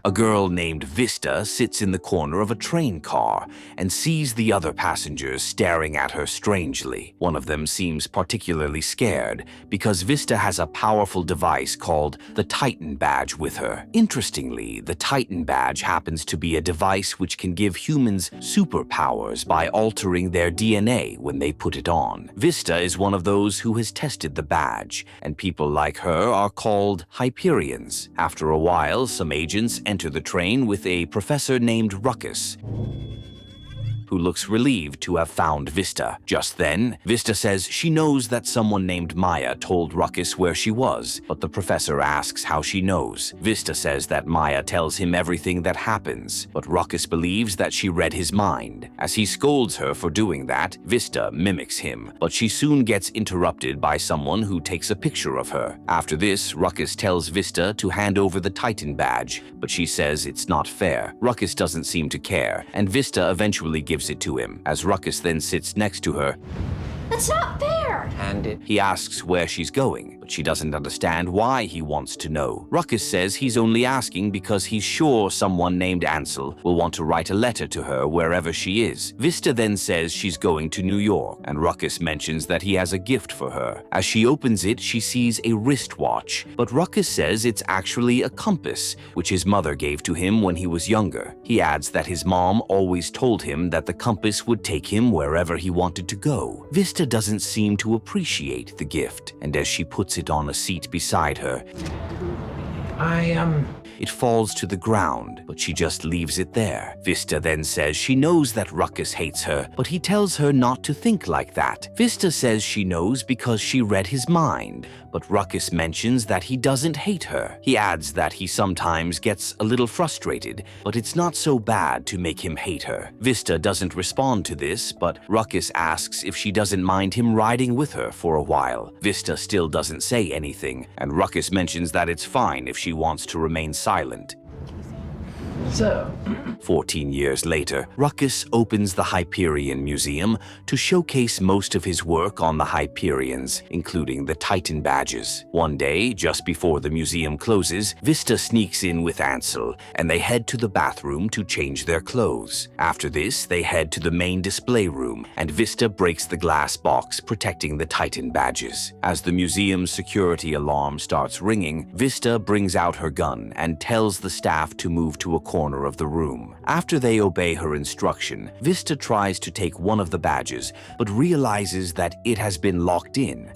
A girl named Vista sits in the corner of a train car and sees the other passengers staring at her strangely. One of them seems particularly scared because Vista has a powerful device called the Titan badge with her. Interestingly, the Titan badge happens to be a device which can give humans superpowers by altering their DNA when they put it on. Vista is one of those who has tested the badge, and people like her are called Hyperions. After a while, some agents enter the train with a professor named Ruckus, who looks relieved to have found Vista. Just then, Vista says she knows that someone named Maya told Ruckus where she was, but the professor asks how she knows. Vista says that Maya tells him everything that happens, but Ruckus believes that she read his mind. As he scolds her for doing that, Vista mimics him, but she soon gets interrupted by someone who takes a picture of her. After this, Ruckus tells Vista to hand over the Titan badge, but she says it's not fair. Ruckus doesn't seem to care, and Vista eventually gives it to him. As Ruckus then sits next to her, "That's not fair!" Hand it. he asks where she's going, but she doesn't understand why he wants to know. Ruckus says he's only asking because he's sure someone named Ansel will want to write a letter to her wherever she is. Vista then says she's going to New York, and Ruckus mentions that he has a gift for her. As she opens it, she sees a wristwatch, but Ruckus says it's actually a compass, which his mother gave to him when he was younger. He adds that his mom always told him that the compass would take him wherever he wanted to go. Vista doesn't seem to appreciate the gift, and as she puts it on a seat beside her, it falls to the ground, but she just leaves it there. Vista then says she knows that Ruckus hates her, but he tells her not to think like that. Vista says she knows because she read his mind, but Ruckus mentions that he doesn't hate her. He adds that he sometimes gets a little frustrated, but it's not so bad to make him hate her. Vista doesn't respond to this, but Ruckus asks if she doesn't mind him riding with her for a while. Vista still doesn't say anything, and Ruckus mentions that it's fine if she wants to remain silent. So, 14 years later, Ruckus opens the Hyperion Museum to showcase most of his work on the Hyperions, including the Titan badges. One day, just before the museum closes, Vista sneaks in with Ansel, and they head to the bathroom to change their clothes. After this, they head to the main display room, and Vista breaks the glass box protecting the Titan badges. As the museum's security alarm starts ringing, Vista brings out her gun and tells the staff to move to a corner of the room. After they obey her instruction, Vista tries to take one of the badges, but realizes that it has been locked in.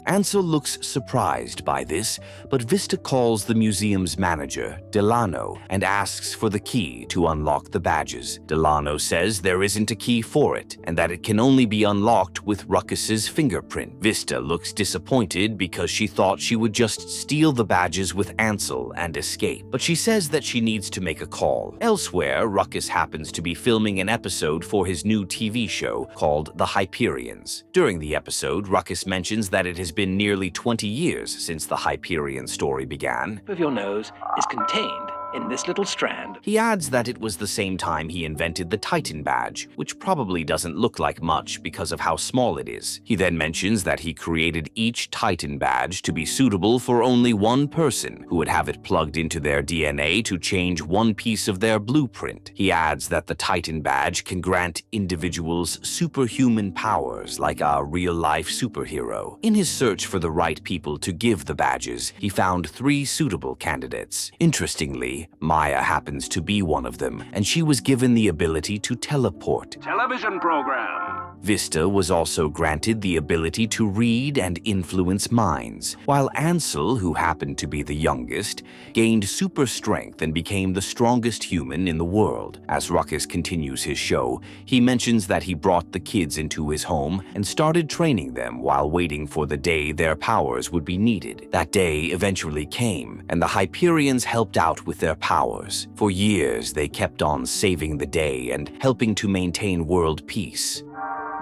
Ansel looks surprised by this, but Vista calls the museum's manager, Delano, and asks for the key to unlock the badges. Delano says there isn't a key for it, and that it can only be unlocked with Ruckus's fingerprint. Vista looks disappointed because she thought she would just steal the badges with Ansel and escape, but she says that she needs to make a call. Elsewhere, Ruckus happens to be filming an episode for his new TV show called The Hyperions. During the episode, Ruckus mentions that it has been nearly 20 years since the Hyperion story began. of your nose is contained in this little strand. He adds that it was the same time he invented the Titan badge, which probably doesn't look like much because of how small it is. He then mentions that he created each Titan badge to be suitable for only one person, who would have it plugged into their DNA to change one piece of their blueprint. He adds that the Titan badge can grant individuals superhuman powers like a real-life superhero. In his search for the right people to give the badges, he found 3 suitable candidates. Interestingly, Maya happens to be one of them, and she was given the ability to teleport. Television program. Vista was also granted the ability to read and influence minds, while Ansel, who happened to be the youngest, gained super strength and became the strongest human in the world. As Ruckus continues his show, he mentions that he brought the kids into his home and started training them while waiting for the day their powers would be needed. That day eventually came, and the Hyperions helped out with their powers. For years, they kept on saving the day and helping to maintain world peace.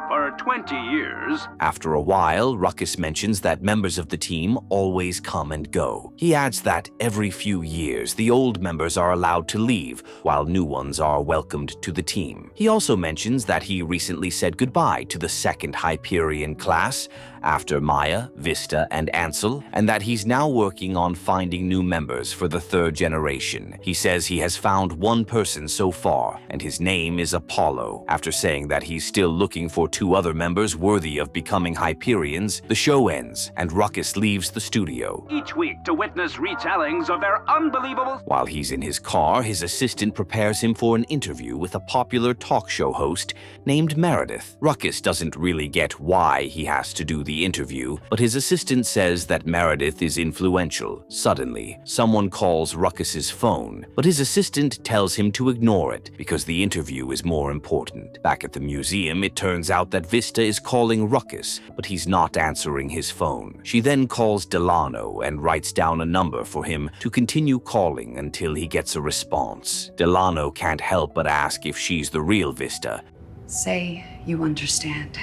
For 20 years. After a while, Ruckus mentions that members of the team always come and go. He adds that every few years, the old members are allowed to leave, while new ones are welcomed to the team. He also mentions that he recently said goodbye to the second Hyperion class after Maya, Vista, and Ansel, and that he's now working on finding new members for the third generation. He says he has found one person so far, and his name is Apollo. After saying that he's still looking for 2 other members worthy of becoming Hyperions, the show ends, and Ruckus leaves the studio. Each week to witness retellings of their unbelievable... While he's in his car, his assistant prepares him for an interview with a popular talk show host named Meredith. Ruckus doesn't really get why he has to do the interview, but his assistant says that Meredith is influential. Suddenly, someone calls Ruckus's phone, but his assistant tells him to ignore it because the interview is more important. Back at the museum, it turns out that Vista is calling Ruckus, but he's not answering his phone. She then calls Delano and writes down a number for him to continue calling until he gets a response. Delano can't help but ask if she's the real Vista. Say you understand.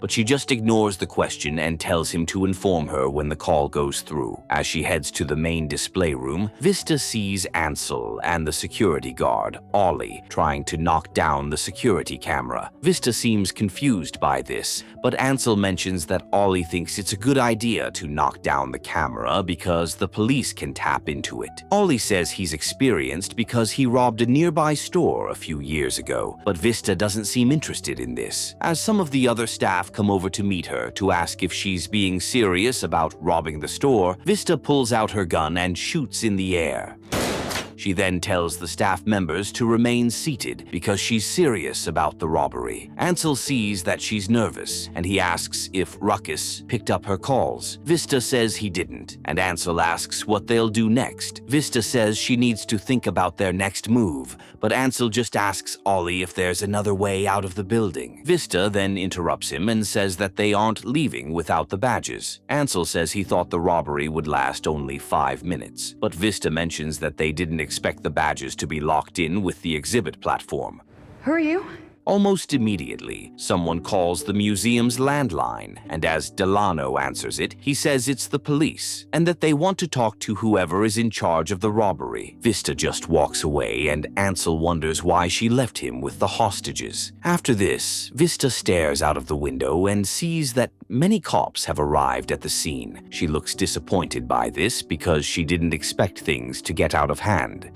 But she just ignores the question and tells him to inform her when the call goes through. As she heads to the main display room, Vista sees Ansel and the security guard, Ollie, trying to knock down the security camera. Vista seems confused by this, but Ansel mentions that Ollie thinks it's a good idea to knock down the camera because the police can tap into it. Ollie says he's experienced because he robbed a nearby store a few years ago, but Vista doesn't seem interested in this. As some of the other staff come over to meet her to ask if she's being serious about robbing the store, Vista pulls out her gun and shoots in the air. She then tells the staff members to remain seated because she's serious about the robbery. Ansel sees that she's nervous, and he asks if Ruckus picked up her calls. Vista says he didn't, and Ansel asks what they'll do next. Vista says she needs to think about their next move, but Ansel just asks Ollie if there's another way out of the building. Vista then interrupts him and says that they aren't leaving without the badges. Ansel says he thought the robbery would last only 5 minutes, but Vista mentions that they didn't expect the badges to be locked in with the exhibit platform. Who are you? Almost immediately, someone calls the museum's landline, and as Delano answers it, he says it's the police, and that they want to talk to whoever is in charge of the robbery. Vista just walks away, and Ansel wonders why she left him with the hostages. After this, Vista stares out of the window and sees that many cops have arrived at the scene. She looks disappointed by this because she didn't expect things to get out of hand.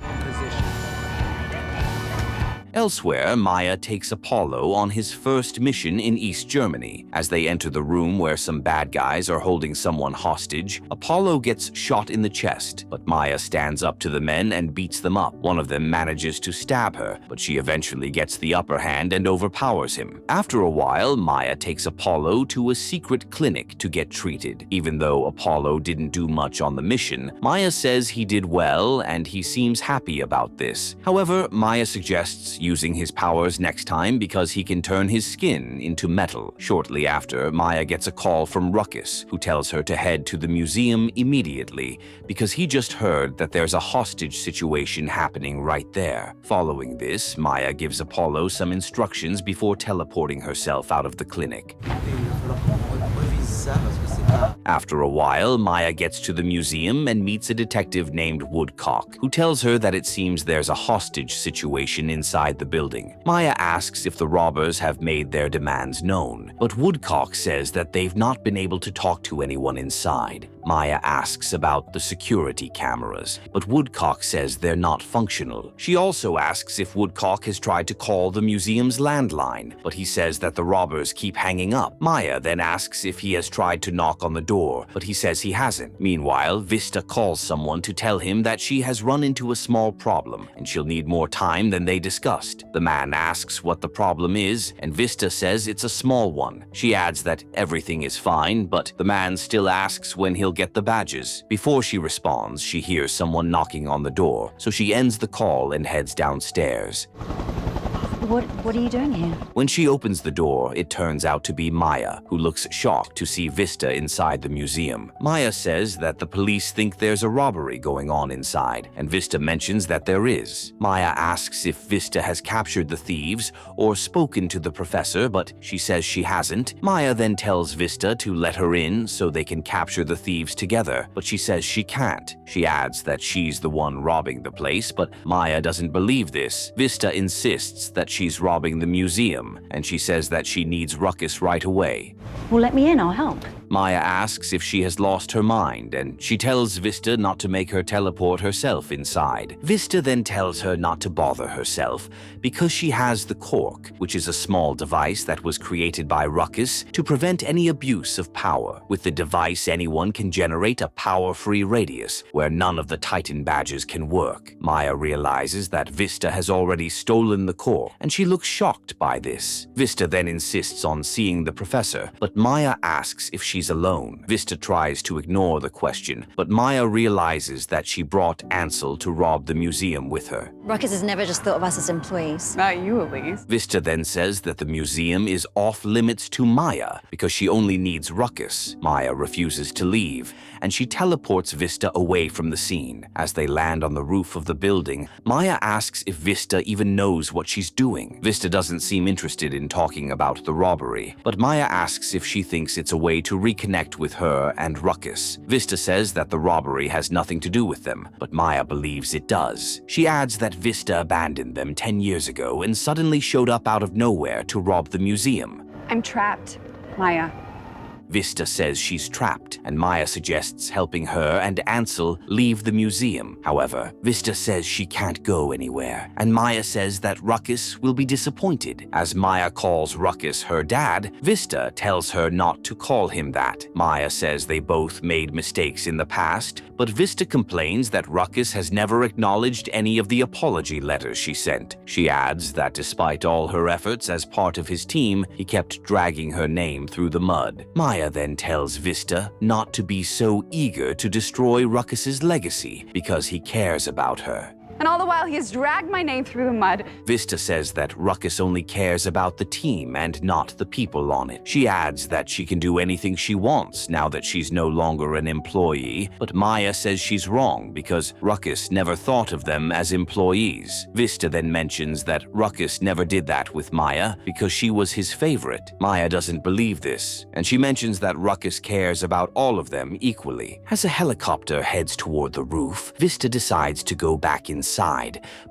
Elsewhere, Maya takes Apollo on his first mission in East Germany. As they enter the room where some bad guys are holding someone hostage, Apollo gets shot in the chest, but Maya stands up to the men and beats them up. One of them manages to stab her, but she eventually gets the upper hand and overpowers him. After a while, Maya takes Apollo to a secret clinic to get treated. Even though Apollo didn't do much on the mission, Maya says he did well and he seems happy about this. However, Maya suggests using his powers next time because he can turn his skin into metal. Shortly after, Maya gets a call from Ruckus, who tells her to head to the museum immediately because he just heard that there's a hostage situation happening right there. Following this, Maya gives Apollo some instructions before teleporting herself out of the clinic. After a while, Maya gets to the museum and meets a detective named Woodcock, who tells her that it seems there's a hostage situation inside the building. Maya asks if the robbers have made their demands known, but Woodcock says that they've not been able to talk to anyone inside. Maya asks about the security cameras, but Woodcock says they're not functional. She also asks if Woodcock has tried to call the museum's landline, but he says that the robbers keep hanging up. Maya then asks if he has tried to knock on the door, but he says he hasn't. Meanwhile, Vista calls someone to tell him that she has run into a small problem and she'll need more time than they discussed. The man asks what the problem is, and Vista says it's a small one. She adds that everything is fine, but the man still asks when he'll get the badges. Before she responds, she hears someone knocking on the door, so she ends the call and heads downstairs. What are you doing here? When she opens the door, it turns out to be Maya, who looks shocked to see Vista inside the museum. Maya says that the police think there's a robbery going on inside, and Vista mentions that there is. Maya asks if Vista has captured the thieves or spoken to the professor, but she says she hasn't. Maya then tells Vista to let her in so they can capture the thieves together, but she says she can't. She adds that she's the one robbing the place, but Maya doesn't believe this. Vista insists that she's robbing the museum, and she says that she needs Ruckus right away. Well, let me in, I'll help. Maya asks if she has lost her mind, and she tells Vista not to make her teleport herself inside. Vista then tells her not to bother herself because she has the cork, which is a small device that was created by Ruckus to prevent any abuse of power. With the device, anyone can generate a power-free radius where none of the Titan badges can work. Maya realizes that Vista has already stolen the cork, and she looks shocked by this. Vista then insists on seeing the professor, but Maya asks if she's alone. Vista tries to ignore the question, but Maya realizes that she brought Ansel to rob the museum with her. Ruckus has never just thought of us as employees. Not you, at least. Vista then says that the museum is off limits to Maya because she only needs Ruckus. Maya refuses to leave, and she teleports Vista away from the scene. As they land on the roof of the building, Maya asks if Vista even knows what she's doing. Vista doesn't seem interested in talking about the robbery, but Maya asks if she thinks it's a way to reconnect with her and Ruckus. Vista says that the robbery has nothing to do with them, but Maya believes it does. She adds that Vista abandoned them 10 years ago and suddenly showed up out of nowhere to rob the museum. I'm trapped, Maya. Vista says she's trapped, and Maya suggests helping her and Ansel leave the museum. However, Vista says she can't go anywhere, and Maya says that Ruckus will be disappointed. As Maya calls Ruckus her dad, Vista tells her not to call him that. Maya says they both made mistakes in the past, but Vista complains that Ruckus has never acknowledged any of the apology letters she sent. She adds that despite all her efforts as part of his team, he kept dragging her name through the mud. Maya then tells Vista not to be so eager to destroy Ruckus's legacy because he cares about her. And all the while, he has dragged my name through the mud. Vista says that Ruckus only cares about the team and not the people on it. She adds that she can do anything she wants now that she's no longer an employee, but Maya says she's wrong because Ruckus never thought of them as employees. Vista then mentions that Ruckus never did that with Maya because she was his favorite. Maya doesn't believe this, and she mentions that Ruckus cares about all of them equally. As a helicopter heads toward the roof, Vista decides to go back inside,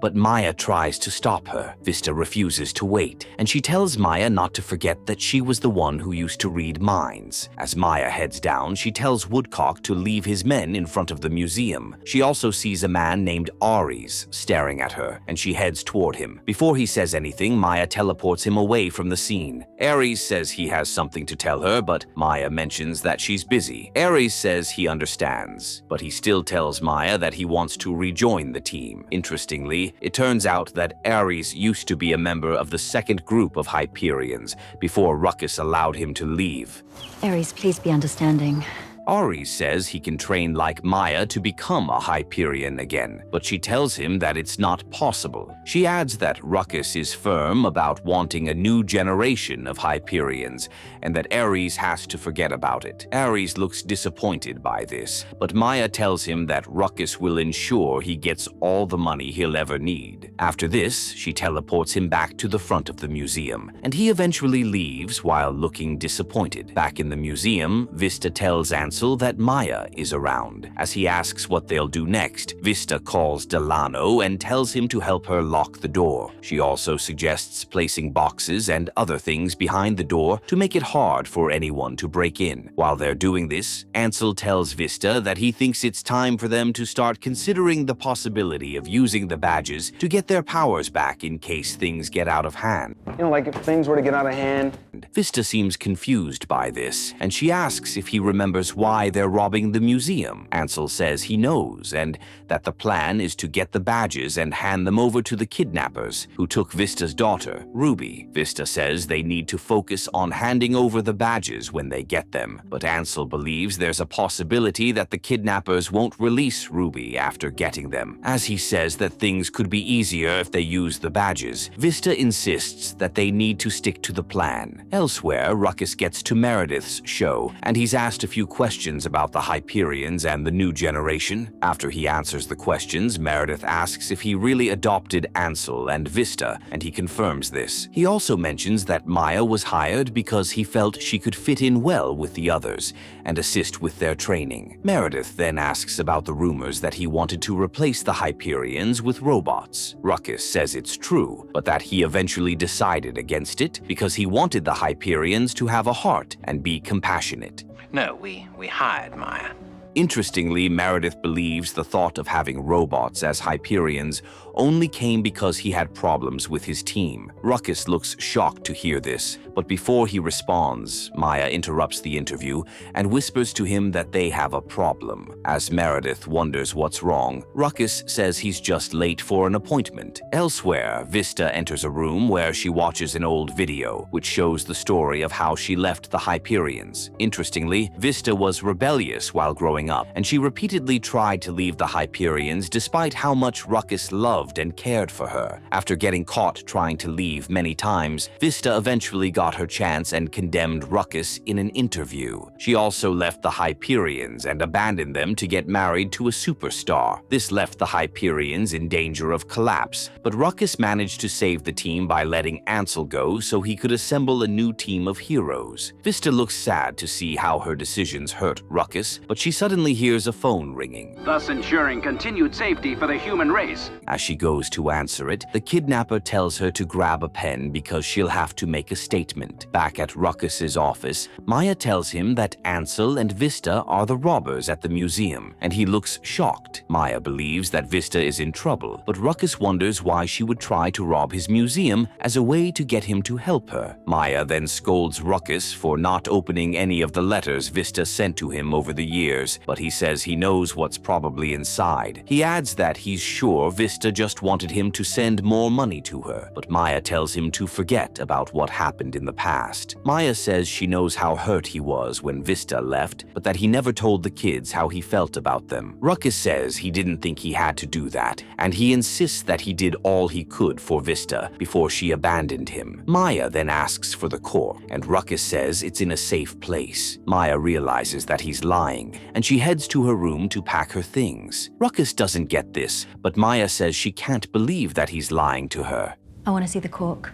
but Maya tries to stop her. Vista refuses to wait, and she tells Maya not to forget that she was the one who used to read minds. As Maya heads down, she tells Woodcock to leave his men in front of the museum. She also sees a man named Ares staring at her, and she heads toward him. Before he says anything, Maya teleports him away from the scene. Ares says he has something to tell her, but Maya mentions that she's busy. Ares says he understands, but he still tells Maya that he wants to rejoin the team. Interestingly, it turns out that Ares used to be a member of the second group of Hyperions before Ruckus allowed him to leave. Ares, please be understanding. Ares says he can train like Maya to become a Hyperion again, but she tells him that it's not possible. She adds that Ruckus is firm about wanting a new generation of Hyperions, and that Ares has to forget about it. Ares looks disappointed by this, but Maya tells him that Ruckus will ensure he gets all the money he'll ever need. After this, she teleports him back to the front of the museum, and he eventually leaves while looking disappointed. Back in the museum, Vista tells Ansel that Maya is around. As he asks what they'll do next, Vista calls Delano and tells him to help her lock the door. She also suggests placing boxes and other things behind the door to make it hard for anyone to break in. While they're doing this, Ansel tells Vista that he thinks it's time for them to start considering the possibility of using the badges to get their powers back in case things get out of hand. You know, like if things were to get out of hand. Vista seems confused by this, and she asks if he remembers why they're robbing the museum. Ansel says he knows, and that the plan is to get the badges and hand them over to the kidnappers who took Vista's daughter, Ruby. Vista says they need to focus on handing over the badges when they get them, but Ansel believes there's a possibility that the kidnappers won't release Ruby after getting them. As he says that things could be easier if they use the badges, Vista insists that they need to stick to the plan. Elsewhere, Ruckus gets to Meredith's show, and he's asked a few questions questions about the Hyperions and the new generation. After he answers the questions, Meredith asks if he really adopted Ansel and Vista, and he confirms this. He also mentions that Maya was hired because he felt she could fit in well with the others and assist with their training. Meredith then asks about the rumors that he wanted to replace the Hyperions with robots. Ruckus says it's true, but that he eventually decided against it because he wanted the Hyperions to have a heart and be compassionate. No, we hired Maya. Interestingly, Meredith believes the thought of having robots as Hyperions only came because he had problems with his team. Ruckus looks shocked to hear this, but before he responds, Maya interrupts the interview and whispers to him that they have a problem. As Meredith wonders what's wrong, Ruckus says he's just late for an appointment. Elsewhere, Vista enters a room where she watches an old video, which shows the story of how she left the Hyperions. Interestingly, Vista was rebellious while growing up, and she repeatedly tried to leave the Hyperions despite how much Ruckus loved and cared for her. After getting caught trying to leave many times, Vista eventually got her chance and condemned Ruckus in an interview. She also left the Hyperions and abandoned them to get married to a superstar. This left the Hyperions in danger of collapse, but Ruckus managed to save the team by letting Ansel go so he could assemble a new team of heroes. Vista looks sad to see how her decisions hurt Ruckus, but she suddenly hears a phone ringing. thus ensuring continued safety for the human race. As she goes to answer it, the kidnapper tells her to grab a pen because she'll have to make a statement. Back at Ruckus's office, Maya tells him that Ansel and Vista are the robbers at the museum, and he looks shocked. Maya believes that Vista is in trouble, but Ruckus wonders why she would try to rob his museum as a way to get him to help her. Maya then scolds Ruckus for not opening any of the letters Vista sent to him over the years, but he says he knows what's probably inside. He adds that he's sure Vista just wanted him to send more money to her, but Maya tells him to forget about what happened in the past. Maya says she knows how hurt he was when Vista left, but that he never told the kids how he felt about them. Ruckus says he didn't think he had to do that, and he insists that he did all he could for Vista before she abandoned him. Maya then asks for the corpse, and Ruckus says it's in a safe place. Maya realizes that he's lying, and she heads to her room to pack her things. Ruckus doesn't get this, but Maya says she can't believe that he's lying to her. I want to see the cork.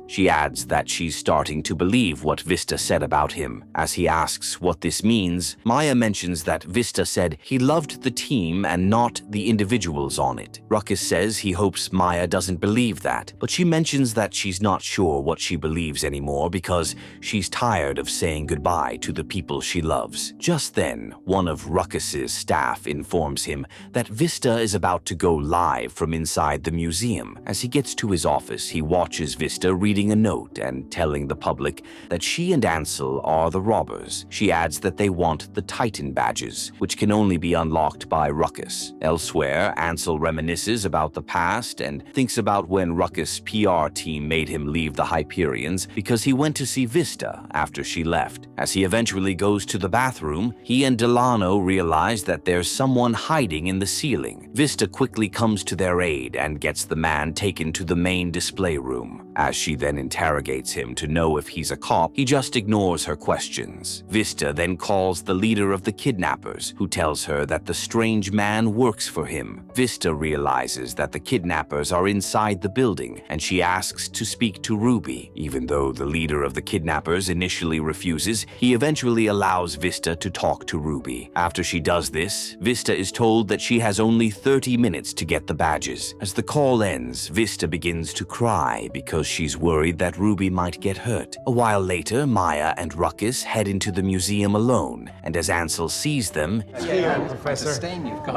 She adds that she's starting to believe what Vista said about him. As he asks what this means, Maya mentions that Vista said he loved the team and not the individuals on it. Ruckus says he hopes Maya doesn't believe that, but she mentions that she's not sure what she believes anymore because she's tired of saying goodbye to the people she loves. Just then, one of Ruckus's staff informs him that Vista is about to go live from inside the museum. As he gets to his office, he watches Vista reading a note and telling the public that she and Ansel are the robbers. She adds that they want the Titan badges, which can only be unlocked by Ruckus. Elsewhere, Ansel reminisces about the past and thinks about when Ruckus' PR team made him leave the Hyperions because he went to see Vista after she left. As he eventually goes to the bathroom, he and Delano realize that there's someone hiding in the ceiling. Vista quickly comes to their aid and gets the man taken to the main display room. As she then interrogates him to know if he's a cop, he just ignores her questions. Vista then calls the leader of the kidnappers, who tells her that the strange man works for him. Vista realizes that the kidnappers are inside the building, and she asks to speak to Ruby. Even though the leader of the kidnappers initially refuses, he eventually allows Vista to talk to Ruby. After she does this, Vista is told that she has only 30 minutes to get the badges. As the call ends, Vista begins to cry because she's worried that Ruby might get hurt. A while later, Maya and Ruckus head into the museum alone, and as Ansel sees them, Professor.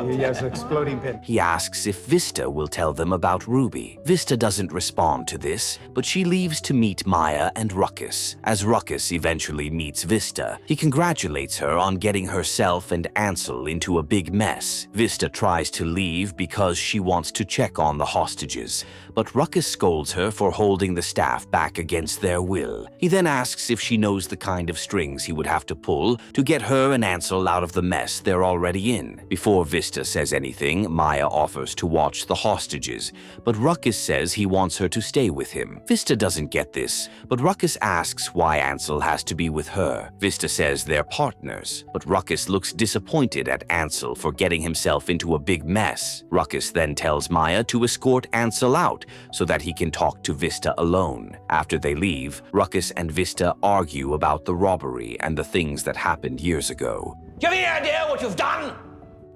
He has an exploding pin. he asks if Vista will tell them about Ruby. Vista doesn't respond to this, but she leaves to meet Maya and Ruckus. As Ruckus eventually meets Vista, he congratulates her on getting herself and Ansel into a big mess. Vista tries to leave because she wants to check on the hostages, but Ruckus scolds her for holding the staff staff back against their will. He then asks if she knows the kind of strings he would have to pull to get her and Ansel out of the mess they're already in. Before Vista says anything, Maya offers to watch the hostages, but Ruckus says he wants her to stay with him. Vista doesn't get this, but Ruckus asks why Ansel has to be with her. Vista says they're partners, but Ruckus looks disappointed at Ansel for getting himself into a big mess. Ruckus then tells Maya to escort Ansel out so that he can talk to Vista alone. After they leave, Ruckus and Vista argue about the robbery and the things that happened years ago. Do you have any idea what you've done?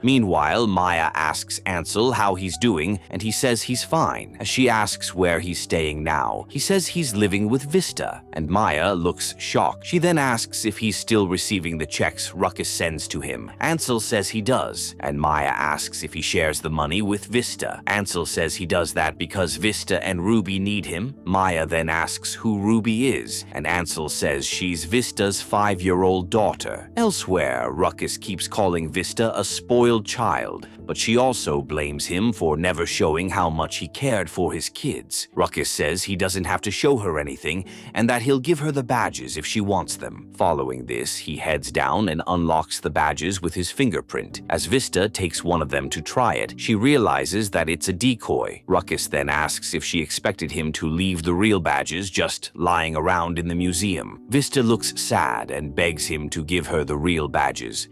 Meanwhile, Maya asks Ansel how he's doing, and he says he's fine. As she asks where he's staying now, he says he's living with Vista, and Maya looks shocked. She then asks if he's still receiving the checks Ruckus sends to him. Ansel says he does, and Maya asks if he shares the money with Vista. Ansel says he does that because Vista and Ruby need him. Maya then asks who Ruby is, and Ansel says she's Vista's 5-year-old daughter. Elsewhere, Ruckus keeps calling Vista a spoiled child, but she also blames him for never showing how much he cared for his kids. Ruckus says he doesn't have to show her anything and that he'll give her the badges if she wants them. Following this, he heads down and unlocks the badges with his fingerprint. As Vista takes one of them to try it, she realizes that it's a decoy. Ruckus then asks if she expected him to leave the real badges just lying around in the museum. Vista looks sad and begs him to give her the real badges.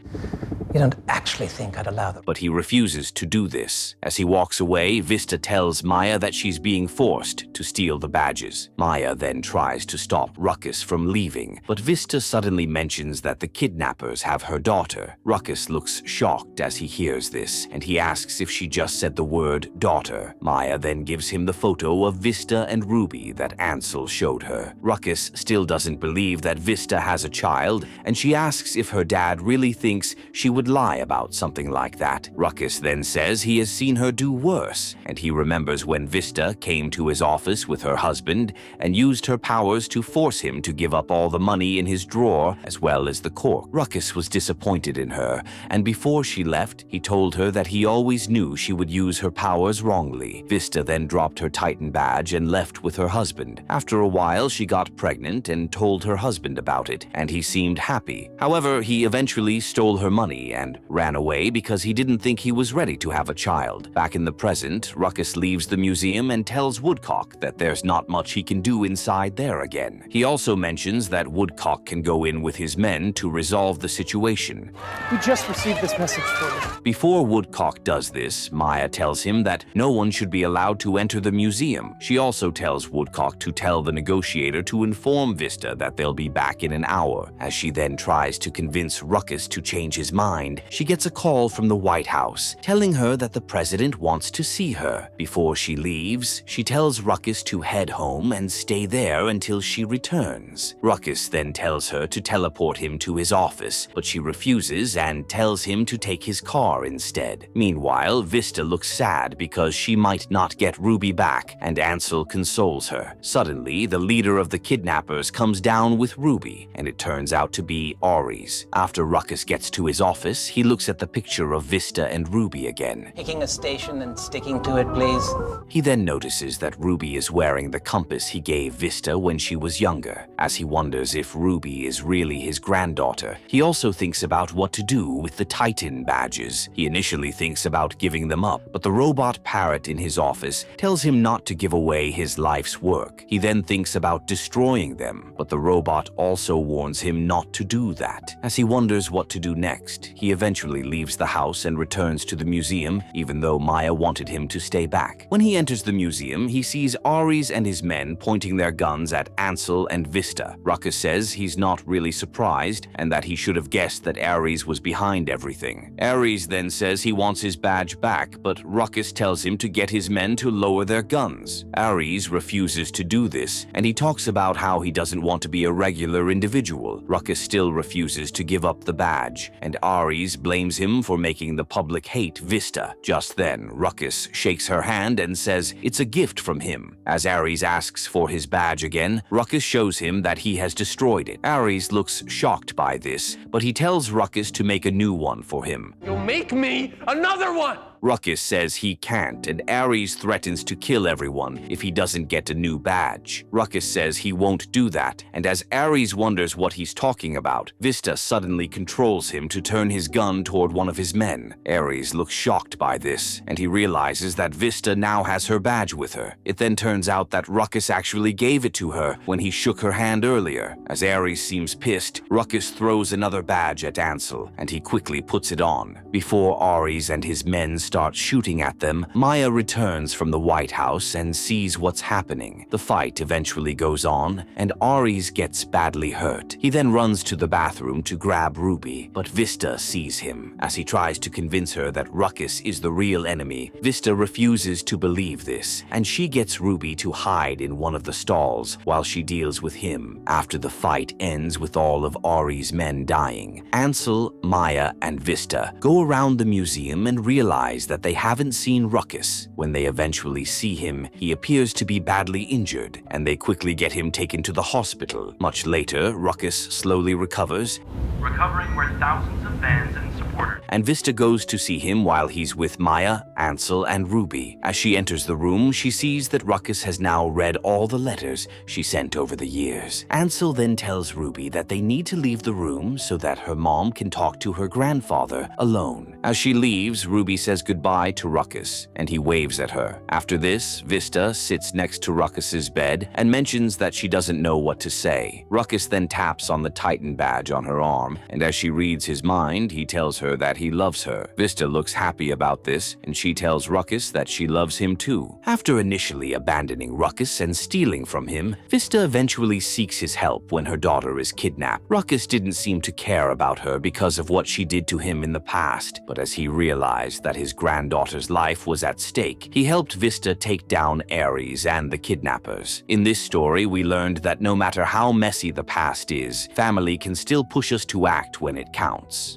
You don't actually think I'd allow them? But he refuses to do this. As he walks away, Vista tells Maya that she's being forced to steal the badges. Maya then tries to stop Ruckus from leaving, but Vista suddenly mentions that the kidnappers have her daughter. Ruckus looks shocked as he hears this, and he asks if she just said the word daughter. Maya then gives him the photo of Vista and Ruby that Ansel showed her. Ruckus still doesn't believe that Vista has a child, and she asks if her dad really thinks she would lie about something like that. Ruckus then says he has seen her do worse, and he remembers when Vista came to his office with her husband and used her powers to force him to give up all the money in his drawer as well as the cork. Ruckus was disappointed in her, and before she left, he told her that he always knew she would use her powers wrongly. Vista then dropped her Titan badge and left with her husband. After a while, she got pregnant and told her husband about it, and he seemed happy. However, he eventually stole her money and ran away because he didn't think he was ready to have a child. Back in the present, Ruckus leaves the museum and tells Woodcock that there's not much he can do inside there again. He also mentions that Woodcock can go in with his men to resolve the situation. We just received this message for you. Before Woodcock does this, Maya tells him that no one should be allowed to enter the museum. She also tells Woodcock to tell the negotiator to inform Vista that they'll be back in an hour. As she then tries to convince Ruckus to change his mind, she gets a call from the White House telling her that the president wants to see her. Before she leaves, she tells Ruckus to head home and stay there until she returns. Ruckus then tells her to teleport him to his office, but she refuses and tells him to take his car instead. Meanwhile, Vista looks sad because she might not get Ruby back, and Ansel consoles her. Suddenly, the leader of the kidnappers comes down with Ruby, and it turns out to be Ares. After Ruckus gets to his office, he looks at the picture of Vista and Ruby again. Picking a station and sticking to it, please. He then notices that Ruby is wearing the compass he gave Vista when she was younger. As he wonders if Ruby is really his granddaughter, he also thinks about what to do with the Titan badges. He initially thinks about giving them up, but the robot parrot in his office tells him not to give away his life's work. He then thinks about destroying them, but the robot also warns him not to do that. As he wonders what to do next, he eventually leaves the house and returns to the museum, even though Maya wanted him to stay back. When he enters the museum, he sees Ares and his men pointing their guns at Ansel and Vista. Ruckus says he's not really surprised and that he should have guessed that Ares was behind everything. Ares then says he wants his badge back, but Ruckus tells him to get his men to lower their guns. Ares refuses to do this, and he talks about how he doesn't want to be a regular individual. Ruckus still refuses to give up the badge, and Ares blames him for making the public hate Vista. Just then, Ruckus shakes her hand and says it's a gift from him. As Ares asks for his badge again, Ruckus shows him that he has destroyed it. Ares looks shocked by this, but he tells Ruckus to make a new one for him. You'll make me another one! Ruckus says he can't, and Ares threatens to kill everyone if he doesn't get a new badge. Ruckus says he won't do that, and as Ares wonders what he's talking about, Vista suddenly controls him to turn his gun toward one of his men. Ares looks shocked by this, and he realizes that Vista now has her badge with her. It then turns out that Ruckus actually gave it to her when he shook her hand earlier. As Ares seems pissed, Ruckus throws another badge at Ansel, and he quickly puts it on. Before Ares and his men start shooting at them, Maya returns from the White House and sees what's happening. The fight eventually goes on, and Ares gets badly hurt. He then runs to the bathroom to grab Ruby, but Vista sees him. As he tries to convince her that Ruckus is the real enemy, Vista refuses to believe this, and she gets Ruby to hide in one of the stalls while she deals with him. After the fight ends with all of Ares' men dying, Ansel, Maya, and Vista go around the museum and realize that they haven't seen Ruckus. When they eventually see him, he appears to be badly injured, and they quickly get him taken to the hospital. Much later, Ruckus slowly recovers, recovering where thousands of fans and supporters. and Vista goes to see him while he's with Maya, Ansel, and Ruby. As she enters the room, she sees that Ruckus has now read all the letters she sent over the years. Ansel then tells Ruby that they need to leave the room so that her mom can talk to her grandfather alone. As she leaves, Ruby says goodbye to Ruckus, and he waves at her. After this, Vista sits next to Ruckus's bed and mentions that she doesn't know what to say. Ruckus then taps on the Titan badge on her arm, and as she reads his mind, he tells her that he loves her. Vista looks happy about this, and she tells Ruckus that she loves him too. After initially abandoning Ruckus and stealing from him, Vista eventually seeks his help when her daughter is kidnapped. Ruckus didn't seem to care about her because of what she did to him in the past, but as he realized that his granddaughter's life was at stake, he helped Vista take down Ares and the kidnappers. In this story, we learned that no matter how messy the past is, family can still push us to act when it counts.